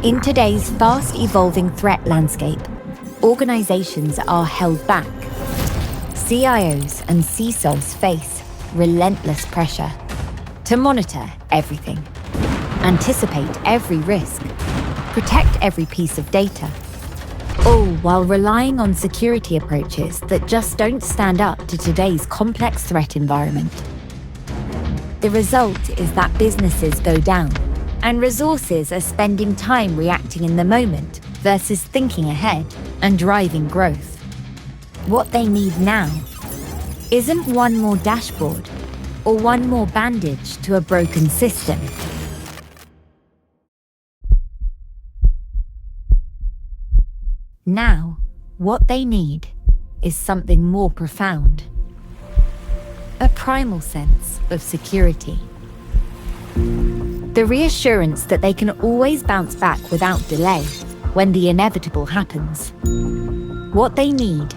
In today's fast-evolving threat landscape, organizations are held back. CIOs and CISOs face relentless pressure to monitor everything, anticipate every risk, protect every piece of data, all while relying on security approaches that just don't stand up to today's complex threat environment. The result is that businesses go down, and resources are spending time reacting in the moment versus thinking ahead and driving growth. What they need now isn't one more dashboard or one more bandage to a broken system. Now, what they need is something more profound. A primal sense of security. The reassurance that they can always bounce back without delay when the inevitable happens. What they need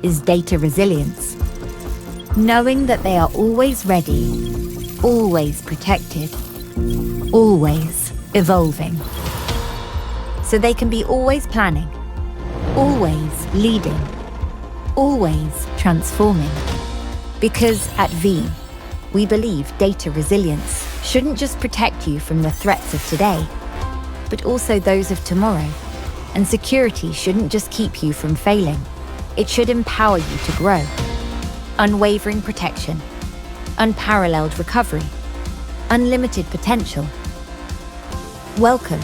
is data resilience. Knowing that they are always ready, always protected, always evolving. So they can be always planning, always leading, always transforming. Because at Veeam, we believe data resilience shouldn't just protect you from the threats of today, but also those of tomorrow. And security shouldn't just keep you from failing. It should empower you to grow. Unwavering protection, unparalleled recovery, unlimited potential. Welcome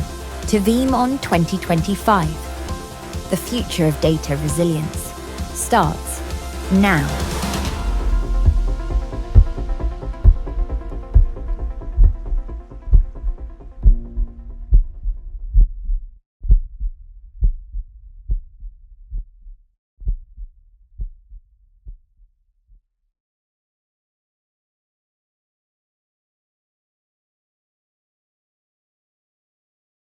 to Veeam On 2025. The future of data resilience starts now.